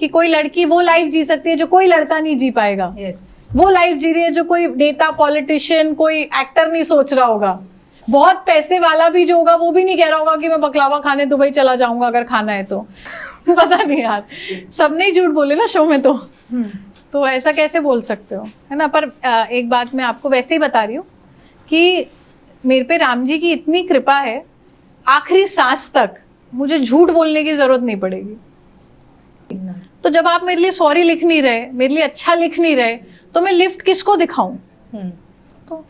कि कोई लड़की वो लाइफ जी सकती है जो कोई लड़का नहीं जी पाएगा। वो लाइफ जी रही है जो कोई नेता, पॉलिटिशियन, कोई एक्टर नहीं सोच रहा होगा। बहुत पैसे वाला भी जो होगा वो भी नहीं कह रहा होगा कि मैं बकलावा खाने दुबई चला जाऊंगा अगर खाना है तो। पता नहीं यार, सबने ही झूठ बोले ना शो में तो ऐसा कैसे बोल सकते हो, है ना। पर एक बात मैं आपको वैसे ही बता रही हूँ कि मेरे पे राम जी की इतनी कृपा है, आखिरी सांस तक मुझे झूठ बोलने की जरूरत नहीं पड़ेगी। तो जब आप मेरे लिए सॉरी लिख नहीं रहे, मेरे लिए अच्छा लिख नहीं रहे, तो मैं लिफ्ट किसको दिखाऊं? तो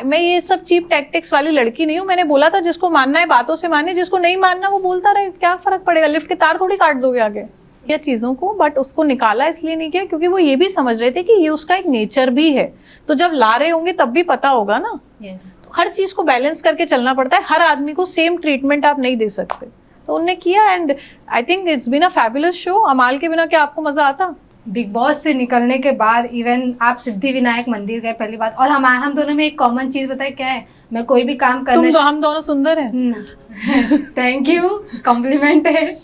मैं ये सब चीप टैक्टिक्स वाली लड़की नहीं हूँ। मैंने बोला था जिसको मानना है बातों से माने, जिसको नहीं मानना वो बोलता रहे, क्या फर्क पड़ेगा, लिफ्ट के तार थोड़ी काट दोगे आगे या चीजों को। बट उसको निकाला इसलिए नहीं किया क्योंकि वो ये भी समझ रहे थे कि ये उसका एक नेचर भी है। तो जब ला रहे होंगे तब भी पता होगा ना। तो हर चीज को बैलेंस करके चलना पड़ता है, हर आदमी को सेम ट्रीटमेंट आप नहीं दे सकते। तो उन्होंने किया and I think it's been a fabulous show. Amaal के बिना क्या आपको मजा आता? बिग बॉस से निकलने के बाद इवन आप सिद्धि विनायक मंदिर गए पहली बात, और हम दोनों में एक कॉमन चीज बताए क्या है, मैं कोई भी काम करने हम दोनों सुंदर हैं। थैंक यू, कॉम्प्लीमेंट है।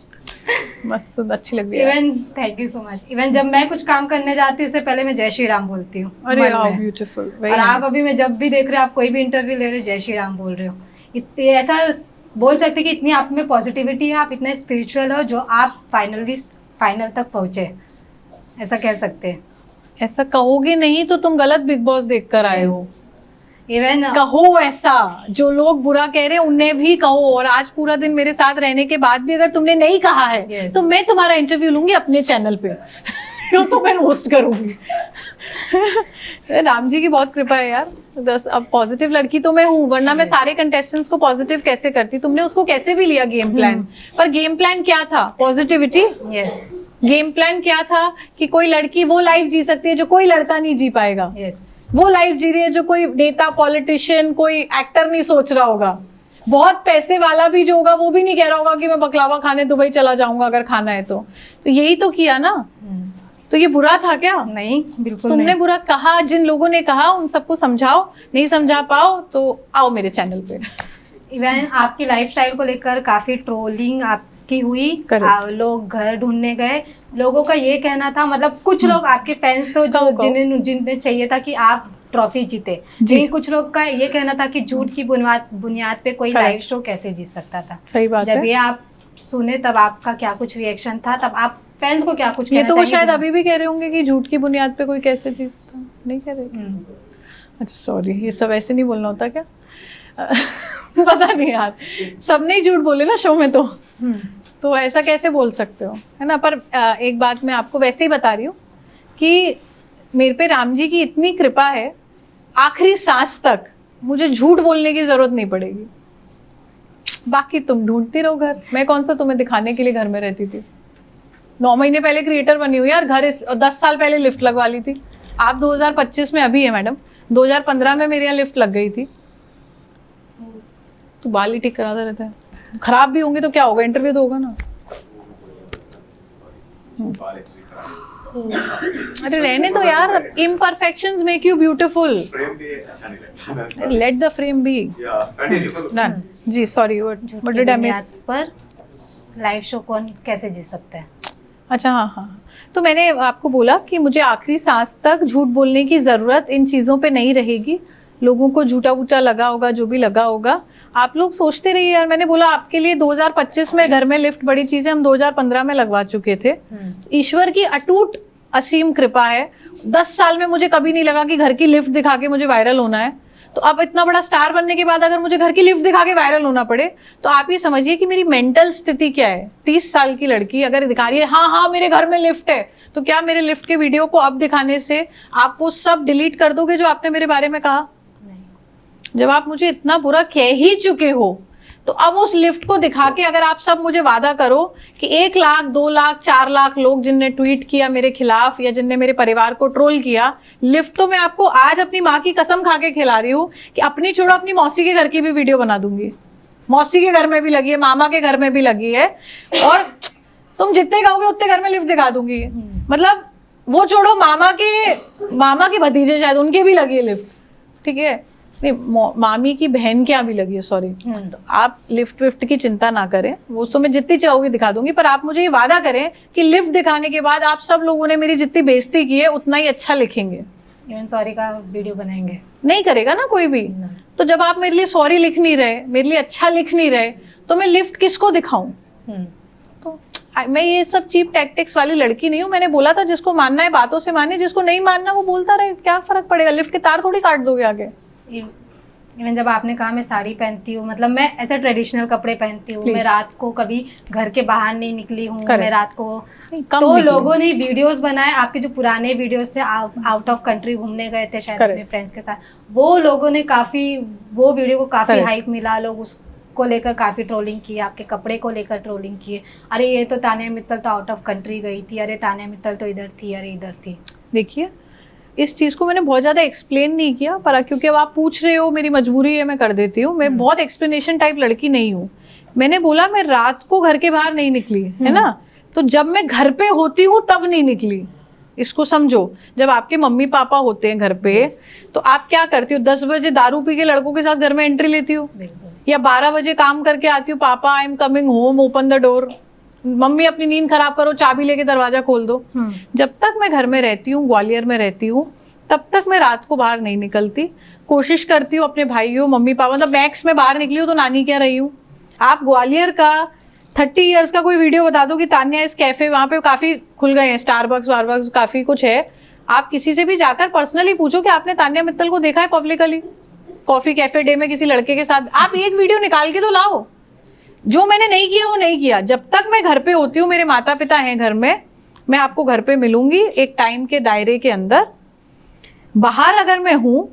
मस्त, अच्छी लग रही है। Even thank you so much. Even जब मैं कुछ काम करने जाती हूँ उससे पहले मैं जय श्री राम बोलती हूँ। अरे ब्यूटीफुल। और आप अभी मैं जब भी देख रहे हो, आप कोई भी इंटरव्यू ले रहे हो, जय श्री राम बोल रहे हो। ऐसा बोल सकते कि इतनी आप में पॉजिटिविटी है, आप इतने स्पिरिचुअल हो जो आप फाइनल तक पहुंचे, ऐसा कह सकते हैं। ऐसा कहोगे नहीं तो तुम गलत बिग बॉस देख कर आए हो। इवन कहो ऐसा, जो लोग बुरा कह रहे हैं उन्हें भी कहो। और आज पूरा दिन मेरे साथ रहने के बाद भी अगर तुमने नहीं कहा है तो मैं तुम्हारा इंटरव्यू लूंगी अपने चैनल पे। तो मैं रोस्ट करूंगी। राम जी की बहुत कृपा है यार। अब पॉजिटिव लड़की तो मैं हूँ, वरना मैं सारे कंटेस्टेंट्स को पॉजिटिव कैसे करती। तुमने उसको कैसे भी लिया गेम प्लान, पर गेम प्लान क्या था? पॉजिटिविटी। गेम प्लान क्या था कि कोई लड़की वो लाइफ जी सकती है जो कोई लड़का नहीं जी पाएगा। वो लाइफ जी रही है जो कोई नेता, पॉलिटिशियन, कोई एक्टर नहीं सोच रहा होगा। बहुत पैसे वाला भी जो होगा वो भी नहीं कह रहा होगा कि मैं बकलावा खाने दुबई चला जाऊंगा अगर खाना है तो यही तो किया ना। तो ये बुरा था क्या? नहीं, बिल्कुल तुमने नहीं। बुरा कहा, जिन लोगों ने कहा उन सबको समझाओ, नहीं समझा पाओ तो आओ मेरे चैनल पे। इवन आपकी लाइफस्टाइल को लेकर काफी ट्रोलिंग आपकी हुई, लोग घर ढूंढने गए। लोगों का ये कहना था, मतलब कुछ लोग आपके फैंस तो जो जिन्हें चाहिए था कि आप ट्रॉफी जीते, लेकिन कुछ लोग का ये कहना था कि झूठ की बुनियाद पे कोई लाइव शो कैसे जीत सकता था। सही बात है। जब ये आप सुने तब आपका क्या कुछ रिएक्शन था, तब आप फैंस को क्या कुछ ये तो वो शायद अभी भी कह रहे होंगे कि झूठ की बुनियाद पे कोई कैसे जीतता, नहीं कह रहे? अच्छा सॉरी, ये सब ऐसे नहीं बोलना होता क्या? पता नहीं यार, सबने ही झूठ बोले ना शो में तो ऐसा कैसे बोल सकते हो, है ना। पर एक बात मैं आपको वैसे ही बता रही हूँ कि मेरे पे राम जी की इतनी कृपा है, आखिरी सांस तक मुझे झूठ बोलने की जरूरत नहीं पड़ेगी। बाकी तुम ढूंढती रहो घर, मैं कौन सा तुम्हें दिखाने के लिए घर में रहती थी। 9 महीने पहले क्रिएटर बनी हुई यार, घर 10 साल पहले लिफ्ट लगवा ली थी। आप 2025 में अभी है मैडम, 2015 में मेरे यहाँ लिफ्ट लग गई थी। तो बाल ही ठीक कराता रहता है, खराब भी होंगे तो क्या होगा, इंटरव्यू तो होगा ना। अरे रहने तो यार, imperfections make you beautiful. Let the frame be done. जी sorry, what did I miss? पर लाइव शो कौन कैसे जीत सकता है? अच्छा हाँ, तो मैंने आपको बोला कि मुझे आखिरी सांस तक झूठ बोलने की जरूरत इन चीजों पे नहीं रहेगी। लोगों को झूठा वूठा लगा होगा, जो भी लगा होगा, आप लोग सोचते रहिए यार। मैंने बोला आपके लिए 2025 में घर में लिफ्ट बड़ी चीज है, हम 2015 में लगवा चुके थे। ईश्वर की अटूट असीम कृपा है। 10 साल में मुझे कभी नहीं लगा कि घर की लिफ्ट दिखा के मुझे वायरल होना है। तो अब इतना बड़ा स्टार बनने के बाद अगर मुझे घर की लिफ्ट दिखा के वायरल होना पड़े, तो आप ये समझिए कि मेरी मेंटल स्थिति क्या है। 30 साल की लड़की अगर दिखा रही है हाँ मेरे घर में लिफ्ट है, तो क्या मेरे लिफ्ट के वीडियो को अब दिखाने से आप वो सब डिलीट कर दोगे जो आपने मेरे बारे में कहा? जब आप मुझे इतना बुरा कह ही चुके हो, तो अब उस लिफ्ट को दिखा के अगर आप सब मुझे वादा करो कि 1 लाख, 2 लाख, 4 लाख लोग जिनने ट्वीट किया मेरे खिलाफ या जिनने मेरे परिवार को ट्रोल किया, लिफ्ट तो मैं आपको आज अपनी माँ की कसम खा के खिला रही हूँ कि अपनी छोड़ो, अपनी मौसी के घर की भी वीडियो बना दूंगी। मौसी के घर में भी लगी है, मामा के घर में भी लगी है, और तुम जितने कहोगे उतने घर में लिफ्ट दिखा दूंगी। मतलब वो छोड़ो, मामा के भतीजे शायद उनके भी लगी है लिफ्ट, ठीक है। नहीं, मामी की बहन के यहाँ भी लगी है, सॉरी। तो आप लिफ्ट विफ्ट की चिंता ना करें, वो तो मैं जितनी चाहोगी दिखा दूंगी, पर आप मुझे ये वादा करें कि लिफ्ट दिखाने के बाद आप सब लोगों ने मेरी जितनी बेइज्जती की है उतना ही अच्छा लिखेंगे। इवन सॉरी का वीडियो बनाएंगे? नहीं करेगा ना कोई भी। तो जब आप मेरे लिए सॉरी लिख नहीं रहे, मेरे लिए अच्छा लिख नहीं रहे, तो मैं लिफ्ट किसको दिखाऊं? तो मैं ये सब चीप टैक्टिक्स वाली लड़की नहीं हूँ। मैंने बोला था जिसको मानना है बातों से माने, जिसको नहीं मानना वो बोलता रहे, क्या फर्क पड़ेगा? लिफ्ट के तार थोड़ी काट दोगे आगे। इवन जब आपने कहा मैं साड़ी पहनती हूँ, मतलब मैं ऐसे ट्रेडिशनल कपड़े पहनती हूँ, मैं रात को कभी घर के बाहर नहीं निकली हूँ, मैं रात को, तो लोगों ने वीडियोस बनाए, आपके जो पुराने वीडियोस थे, आउट ऑफ कंट्री घूमने गए थे शायद अपने फ्रेंड्स के साथ, वो लोगों ने काफी, वो वीडियो को काफी हाइप मिला, लोग उसको लेकर काफी ट्रोलिंग की, आपके कपड़े को लेकर ट्रोलिंग किए, अरे ये तो तानिया मित्तल तो आउट ऑफ कंट्री गई थी, अरे तानिया मित्तल तो इधर थी, अरे इधर थी। देखिए, इस चीज़ को मैंने बहुत ज़्यादा एक्सप्लेन नहीं किया, पर क्योंकि अब आप पूछ रहे हो, मेरी मजबूरी है, मैं कर देती हूँ। मैं बहुत एक्सप्लेनेशन टाइप लड़की नहीं हूँ। मैंने बोला मैं रात को घर के बाहर नहीं निकली, है ना, तो जब मैं घर पे होती हूँ तब नहीं निकली। इसको समझो, जब आपके मम्मी पापा होते हैं घर पे, तो आप क्या करती हो? 10 बजे दारू पी के लड़कों के साथ घर में एंट्री लेती हो, या 12 बजे काम करके आती हो, पापा I am coming home, open the door, mummy अपनी नींद खराब करो, चाबी लेके दरवाजा खोल दो। जब तक मैं घर में रहती हूँ, ग्वालियर में रहती हूँ, तब तक मैं रात को बाहर नहीं निकलती। कोशिश करती हूँ अपने भाइयों, मम्मी पापा, मतलब मैक्स में बाहर निकली हूँ तो नानी क्या रही हूँ। आप ग्वालियर का 30 इयर्स का कोई वीडियो बता दो कि तान्या इस कैफे, वहां पे काफी खुल गए हैं, स्टारबक्स वारबक्स काफी कुछ है, आप किसी से भी जाकर पर्सनली पूछो कि आपने तान्या मित्तल को देखा है पब्लिकली कॉफी कैफे डे में किसी लड़के के साथ? आप एक वीडियो निकाल के तो लाओ। जो मैंने नहीं किया वो नहीं किया। जब तक मैं घर पे होती हूँ, मेरे माता पिता हैं घर में, मैं आपको घर पे मिलूंगी एक टाइम के दायरे के अंदर। बाहर अगर मैं हूं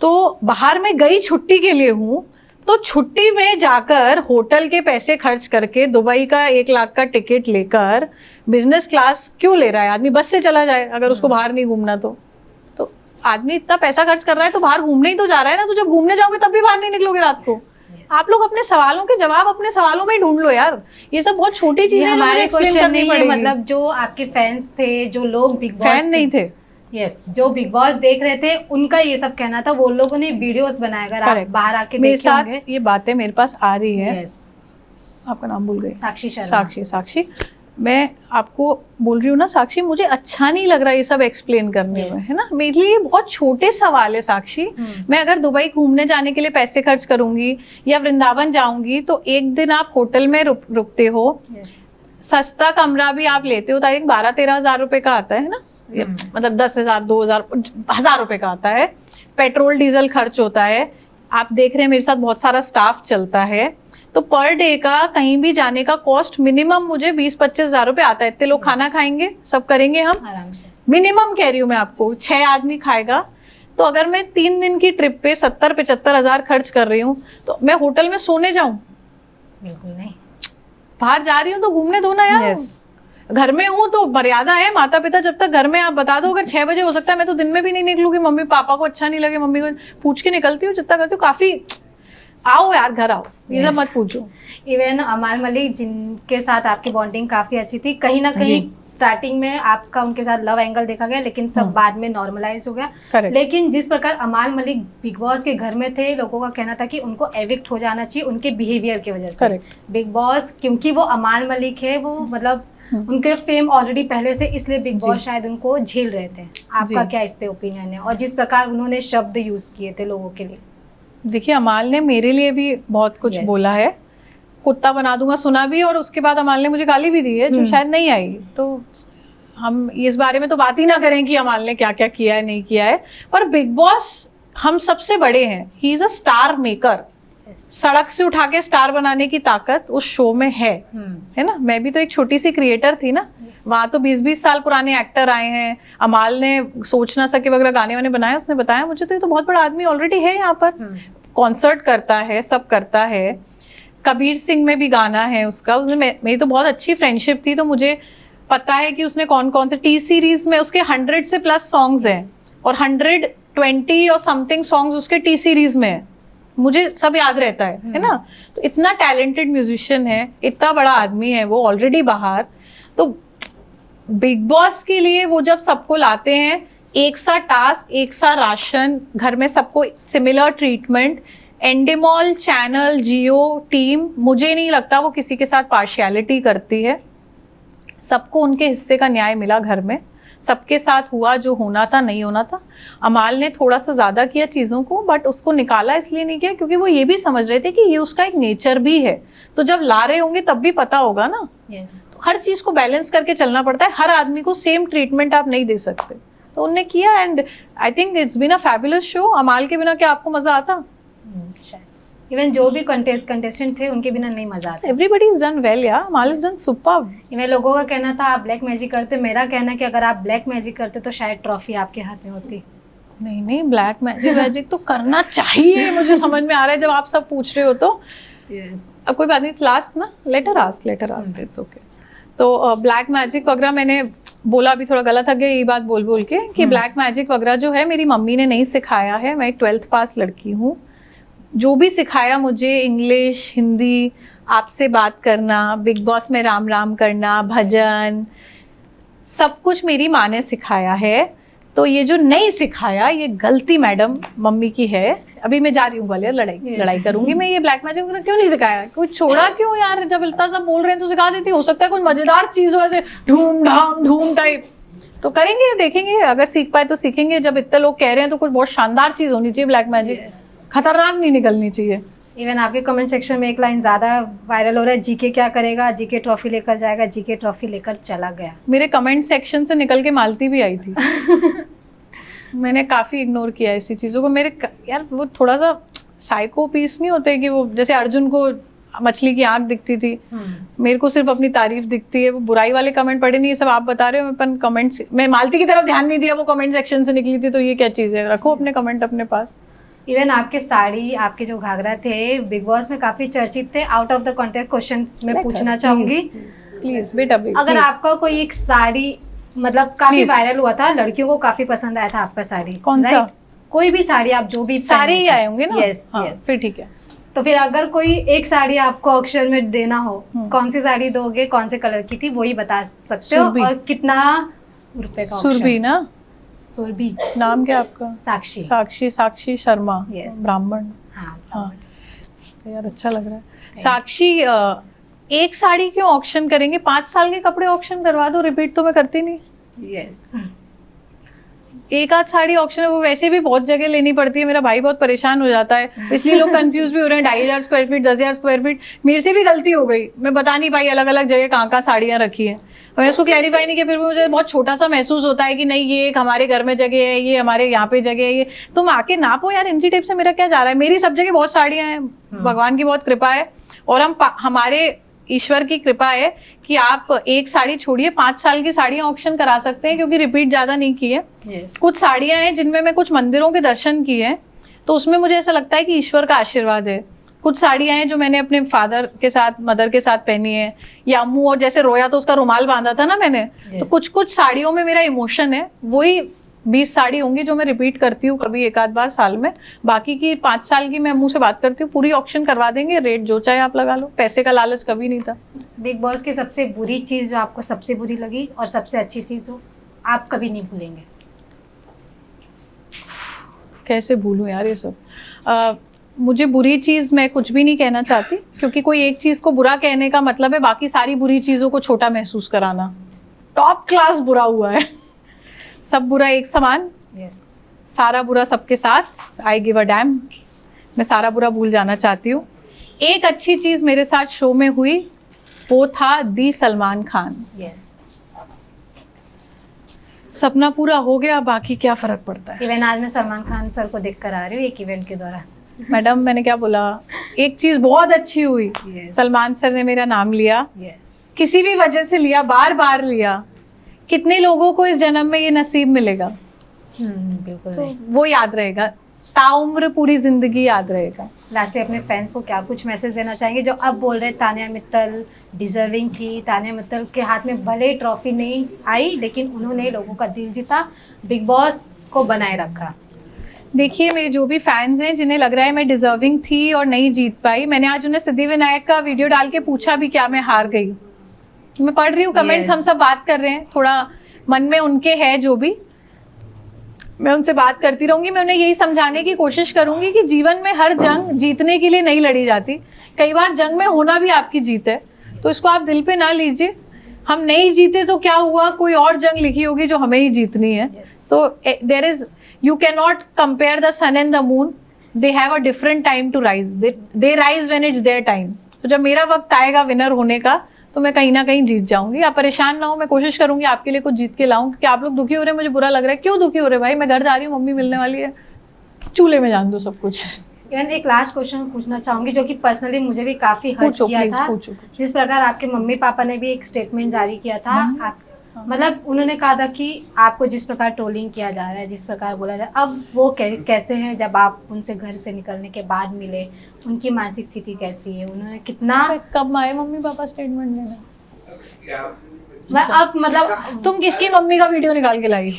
तो बाहर में गई छुट्टी के लिए हूं, तो छुट्टी में जाकर होटल के पैसे खर्च करके दुबई का 1 लाख का टिकट लेकर बिजनेस क्लास क्यों ले रहा है आदमी? बस से चला जाए अगर उसको बाहर नहीं घूमना तो आदमी इतना पैसा खर्च कर रहा है तो बाहर घूमने ही तो जा रहा है ना। तो जब घूमने जाओगे तब भी बाहर नहीं निकलोगे रात को। आप लोग अपने सवालों के जवाब अपने सवालों में ही ढूंढ लो यार। ये सब बहुत छोटी चीजें हमारे क्वेश्चन नहीं है, मतलब जो आपके फैंस थे, जो लोग बिग बॉस फैन नहीं थे, यस, जो बिग बॉस देख रहे थे, उनका ये सब कहना था, वो लोगों ने वीडियोस बनाया, अगर आप बाहर आके मेरे साथ ये बातें मेरे पास आ रही है। yes. आपका नाम भूल गई, साक्षी शर्मा। साक्षी, मैं आपको बोल रही हूँ ना साक्षी, मुझे अच्छा नहीं लग रहा ये सब एक्सप्लेन करने में, है ना। मेरे लिए बहुत छोटे सवाल है साक्षी। मैं अगर दुबई घूमने जाने के लिए पैसे खर्च करूंगी या वृंदावन जाऊंगी, तो एक दिन आप होटल में रुकते हो, सस्ता कमरा भी आप लेते हो, तो 12-13 हजार रुपए का आता है ना, मतलब 10,000 2,000 1,000 रुपए का आता है। पेट्रोल डीजल खर्च होता है, आप देख रहे हैं मेरे साथ बहुत सारा स्टाफ चलता है, तो पर डे का कहीं भी जाने का कॉस्ट मिनिमम मुझे 20-25 हजार रुपए आता है। इतने लोग खाना खाएंगे, सब करेंगे हम आराम से, मिनिमम कह रही हूँ मैं आपको, 6 आदमी खाएगा। तो अगर मैं 3 दिन की ट्रिप पे 70-75 हजार खर्च कर रही हूँ, तो मैं होटल में सोने जाऊं? बिल्कुल नहीं। बाहर जा रही हूँ तो घूमने दो ना यार। घर में हूँ तो मर्यादा है। माता पिता जब तक घर में, आप बता दो अगर 6 बजे हो सकता है, मैं तो दिन में भी नहीं निकलूंगी, मम्मी पापा को अच्छा नहीं लगे, मम्मी को पूछ के निकलती हूँ जितना करती हूँ। काफी आओ यार, घर आओ, ये सब मत पूछो। इवन अमाल मलिक, जिनके साथ आपकी बॉन्डिंग काफी अच्छी थी, कहीं ना कहीं स्टार्टिंग में आपका उनके साथ लव एंगल देखा गया, लेकिन सब बाद में नॉर्मलाइज हो गया। लेकिन जिस प्रकार अमाल मलिक बिग बॉस के घर में थे, लोगों का कहना था कि उनको एविक्ट हो जाना चाहिए उनके बिहेवियर की वजह से। बिग बॉस, क्योंकि वो अमाल मलिक है, वो मतलब उनके फेम ऑलरेडी पहले से, इसलिए बिग बॉस शायद उनको झेल रहे थे। आपका क्या इस पे ओपिनियन है? और जिस प्रकार उन्होंने शब्द यूज किए थे लोगों के लिए। देखिए, अमाल ने मेरे लिए भी बहुत कुछ बोला है, कुत्ता बना दूंगा सुना भी, और उसके बाद अमाल ने मुझे गाली भी दी है जो शायद नहीं आई। तो हम इस बारे में तो बात ही ना करें कि अमाल ने क्या क्या किया है नहीं किया है। पर बिग बॉस हम सबसे बड़े हैं, he is a star maker. सड़क से उठा के स्टार बनाने की ताकत उस शो में है ना। मैं भी तो एक छोटी सी क्रिएटर थी ना, वहां तो 20-20 साल पुराने एक्टर आए हैं। अमाल ने सोच ना सके वगैरह गाने वाने बनाए, उसने बताया मुझे, तो ये तो बहुत बड़ा आदमी ऑलरेडी है यहाँ पर, कॉन्सर्ट करता है, सब करता है। कबीर सिंह में भी गाना है उसका, उसने मेरी तो बहुत अच्छी फ्रेंडशिप थी, तो मुझे पता है कि उसने कौन कौन से टी सीरीज में, उसके 100 से प्लस सॉन्ग्स हैं, और 120 और समथिंग सॉन्ग्स उसके टी सीरीज में है, मुझे सब याद रहता है ना। तो इतना टैलेंटेड म्यूजिशियन है, इतना बड़ा आदमी है वो ऑलरेडी बाहर। तो बिग बॉस के लिए वो जब सबको लाते हैं, एक सा टास्क, एक सा राशन, घर में सबको सिमिलर ट्रीटमेंट, एंडेमॉल चैनल जियो टीम, मुझे नहीं लगता वो किसी के साथ पार्शियलिटी करती है। सबको उनके हिस्से का न्याय मिला घर में, सबके साथ हुआ जो होना था, नहीं होना था। अमाल ने थोड़ा सा ज्यादा किया चीजों को, बट उसको निकाला इसलिए नहीं किया क्योंकि वो ये भी समझ रहे थे कि ये उसका एक नेचर भी है। तो जब ला रहे होंगे तब भी पता होगा ना। तो हर चीज को बैलेंस करके चलना पड़ता है, हर आदमी को सेम ट्रीटमेंट आप नहीं दे सकते। तो उनने किया and I think it's been a fabulous show. Amaal के बिना क्या आपको मजा आता? इवन जो भी कंटेस्टेंट थे उनके बिना नहीं मजा आता। एवरीबडी इज डन वेल यार, अमाल इज डन सुपर्ब। इवन लोगों का कहना था आप ब्लैक मैजिक करते, मेरा कहना कि अगर आप ब्लैक मैजिक करते तो शायद ट्रॉफी आपके हाथ में होती। नहीं, ब्लैक मैजिक तो करना चाहिए, मुझे समझ में आ रहा है जब आप सब पूछ रहे हो तो। अब कोई बात नहीं, लास्ट ना, लेटर आस्क इट्स ओके। तो ब्लैक मैजिक वगैरह मैंने बोला, अभी थोड़ा गलत है ये बात बोल के कि ब्लैक मैजिक वगैरह जो है मेरी मम्मी ने नहीं सिखाया है। मैं एक 12th पास लड़की हूँ। जो भी सिखाया मुझे, इंग्लिश, हिंदी, आपसे बात करना, बिग बॉस में राम राम करना, भजन, सब कुछ मेरी माँ ने सिखाया है। तो ये जो नहीं सिखाया, ये गलती मैडम मम्मी की है। अभी मैं जा रही हूँ ग्वालियर, लड़ाई करूंगी मैं। ये ब्लैक मैजिक क्यों नहीं सिखाया? कुछ छोड़ा क्यों यार? जब इतना सब बोल रहे हैं तो सिखा देती। हो सकता है कुछ मजेदार चीज हो, ऐसे धूम टाइप। तो करेंगे, देखेंगे, अगर सीख पाए तो सीखेंगे। जब इतने लोग कह रहे हैं तो कुछ बहुत शानदार चीज होनी चाहिए ब्लैक मैजिक, खतरनाक नहीं निकलनी चाहिए। इवन आपके कमेंट सेक्शन में एक लाइन ज्यादा वायरल हो रहा है, जीके क्या करेगा? जीके ट्रॉफी लेकर जाएगा, जीके ट्रॉफी लेकर चला गया। मेरे कमेंट सेक्शन से निकल के मालती भी आई थी। मैंने काफी इग्नोर किया ऐसी चीजों को। मेरे यार वो थोड़ा सा साइको पीस नहीं होते कि वो जैसे अर्जुन को मछली की आंख दिखती थी, मेरे को सिर्फ अपनी तारीफ दिखती है। वो बुराई वाले कमेंट पढ़े नहीं, ये सब आप बता रहे हो। अपन कमेंट्स, मैं मालती की तरफ ध्यान नहीं दिया, वो कमेंट सेक्शन से निकली थी। तो ये क्या चीज है? रखो अपने कमेंट अपने पास। इवन आपके साड़ी, आपके जो घाघरा थे बिग बॉस में काफी चर्चित थे। Out of the context question मैं पूछना चाहूंगी, प्लीज बेटा, अगर आपका कोई एक साड़ी मतलब काफी वायरल हुआ था, लड़कियों को काफी पसंद आया था आपका साड़ी, कौन सा? कोई भी साड़ी, आप जो भी सारे ही आए होंगे ना? यस, फिर ठीक है। तो फिर अगर कोई एक साड़ी आपको ऑक्शन में देना हो, कौन सी साड़ी दोगे, कौन से कलर की थी, वही बता सकते हो, और कितना रुपए का? सुरभि ना? सुरभि। नाम क्या आपका? साक्षी शर्मा, ब्राह्मण। हाँ यार, अच्छा लग रहा है। साक्षी, एक साड़ी क्यों ऑक्शन करेंगे? 5 साल के कपड़े ऑक्शन करवा दो, रिपीट तो मैं करती नहीं। यस। एक आध साड़ी ऑक्शन है, वो वैसे भी बहुत जगह लेनी पड़ती है। मेरा भाई बहुत परेशान हो जाता है, इसलिए लोग कंफ्यूज भी हो रहे हैं। 2500 स्क्वायर फीट, 10,000 स्क्वायर फीट। मेरे से भी गलती हो गई, मैं बता नहीं पाई अलग अलग जगह कहाँ साड़ियाँ रखी है। मैं उसको क्लैरिफाई नहीं किया, फिर मुझे बहुत छोटा सा महसूस होता है कि नहीं, ये एक हमारे घर में जगह है, ये हमारे यहाँ पे जगह है। ये तुम आके नापो यार, इंची टेप से मेरा क्या जा रहा है? मेरी सब जगह बहुत साड़ियाँ हैं, भगवान की बहुत कृपा है। और हमारे ईश्वर की कृपा है कि आप एक साड़ी छोड़िए, 5 साल की साड़ियां ऑक्शन करा सकते हैं, क्योंकि रिपीट ज्यादा नहीं की है। कुछ साड़ियां हैं जिनमें मैं कुछ मंदिरों के दर्शन किए हैं, तो उसमें मुझे ऐसा लगता है कि ईश्वर का आशीर्वाद है। कुछ साड़ियां हैं जो मैंने अपने फादर के साथ, मदर के साथ पहनी है, या अम्मू और जैसे रोया तो उसका रुमाल बांधा था ना मैंने, तो कुछ साड़ियों में मेरा इमोशन है। वही 20 साड़ी होंगी जो मैं रिपीट करती हूँ कभी एक आध बार साल में। बाकी की 5 साल की मैं मुंह से बात करती हूँ, पूरी ऑक्शन करवा देंगे, रेट जो चाहे आप लगा लो। पैसे का लालच कभी नहीं था। बिग बॉस की सबसे बुरी चीज जो आपको सबसे बुरी लगी और सबसे अच्छी चीज हो, आप कभी नहीं भूलेंगे? कैसे भूलूं यार ये सब। मुझे बुरी चीज मैं कुछ भी नहीं कहना चाहती, क्योंकि कोई एक चीज को बुरा कहने का मतलब है बाकी सारी बुरी चीजों को छोटा महसूस कराना। टॉप क्लास बुरा हुआ है। सब बुरा एक समान, सारा बुरा सबके साथ। I give a dam. मैं सारा बुरा भूल जाना चाहती हूँ। एक अच्छी चीज मेरे साथ शो में हुई, वो था दी सलमान खान। सपना पूरा हो गया, बाकी क्या फर्क पड़ता है। इवन आज मैं सलमान खान सर को देख कर आ रही हूँ एक इवेंट के दौरान। मैडम मैंने क्या बोला, एक चीज बहुत अच्छी हुई, सलमान सर ने मेरा नाम लिया। किसी भी वजह से लिया, बार बार लिया। कितने लोगों को इस जन्म में ये नसीब मिलेगा? बिल्कुल तो वो याद रहेगा, ताउम्र पूरी जिंदगी याद रहेगा। लास्टली अपने फैंस को क्या कुछ मैसेज देना चाहेंगे जो अब बोल रहे तानिया मित्तल डिजर्विंग थी, तानिया मित्तल के हाथ में भले ट्रॉफी नहीं आई लेकिन उन्होंने लोगों का दिल जीता, बिग बॉस को बनाए रखा? देखिए, मेरे जो भी फैंस हैं जिन्हें लग रहा है मैं डिजर्विंग थी और नहीं जीत पाई, मैंने आज उन्हें सिद्धिविनायक का वीडियो डाल के पूछा भी क्या मैं हार गई। मैं पढ़ रही हूँ कमेंट्स, हम सब बात कर रहे हैं, थोड़ा मन में उनके है जो भी। मैं उनसे बात करती रहूंगी, मैं उन्हें यही समझाने की कोशिश करूंगी कि जीवन में हर जंग जीतने के लिए नहीं लड़ी जाती, कई बार जंग में होना भी आपकी जीत है, तो इसको आप दिल पे ना लीजिए। हम नहीं जीते तो क्या हुआ, कोई और जंग लिखी होगी जो हमें ही जीतनी है। तो there is, you can not compare the sun and the moon, they have a different time to rise, they rise when it's their time. तो जब मेरा वक्त आएगा विनर होने का तो मैं कहीं ना कहीं जीत जाऊंगी। आप परेशान ना हो, मैं कोशिश करूंगी आपके लिए कुछ जीत के लाऊं, क्योंकि आप लोग दुखी हो रहे हैं, मुझे बुरा लग रहा है। क्यों दुखी हो रहे भाई, मैं घर जा रही हूँ, मम्मी मिलने वाली है, चूल्हे में जान दो सब कुछ। इवन एक लास्ट क्वेश्चन पूछना चाहूंगी जो कि पर्सनली मुझे भी काफी हर्ट किया था। जिस प्रकार आपके मम्मी पापा ने भी एक स्टेटमेंट जारी किया था, मतलब उन्होंने कहा था कि आपको जिस प्रकार ट्रोलिंग किया जा रहा है, जिस प्रकार बोला जा रहा है, अब वो कैसे है जब आप उनसे घर से निकलने के बाद मिले, उनकी मानसिक स्थिति कैसी है, उन्होंने कितना, कब आए मम्मी पापा स्टेटमेंट देने? अब मतलब तुम किसकी मम्मी का वीडियो निकाल के लाई?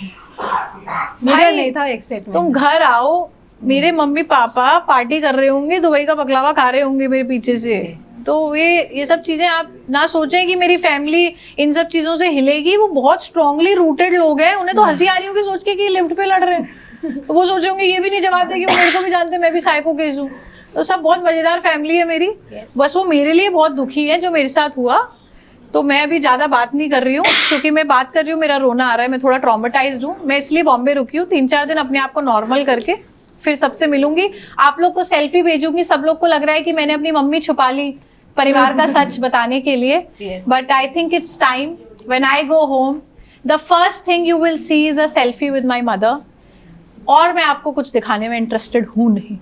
मेरा नहीं था एक स्टेटमेंट। तुम घर आओ, मेरे मम्मी पापा पार्टी कर रहे होंगे, दुबई का बकलावा खा रहे होंगे मेरे पीछे से, तो ये सब चीजें आप ना सोचें कि मेरी फैमिली इन सब चीजों से हिलेगी। वो बहुत स्ट्रांगली रूटेड लोग हैं, उन्हें तो हंसी आ रही होगी सोच के कि लिफ्ट पे लड़ रहे हैं, तो वो सोचे होंगे ये भी नहीं जवाब देगी, वो मेरे को भी जानते, मैं भी साइको केस हूँ। तो सब बहुत मजेदार फैमिली है मेरी। बस वो मेरे लिए बहुत दुखी है जो मेरे साथ हुआ। तो मैं अभी ज्यादा बात नहीं कर रही हूँ, क्योंकि मैं बात कर रही हूँ मेरा रोना आ रहा है, मैं थोड़ा ट्रॉमेटाइज्ड हूँ। मैं इसलिए बॉम्बे रुकी हूँ 3-4 दिन अपने आप को नॉर्मल करके फिर सबसे मिलूंगी। आप लोग को सेल्फी भेजूंगी, सब लोग को लग रहा है कि मैंने अपनी मम्मी छुपा ली परिवार का सच बताने के लिए, but I think it's time. When I go home, the first thing you will see is a selfie with my mother, और मैं आपको कुछ दिखाने में इंटरेस्टेड हूँ नहीं।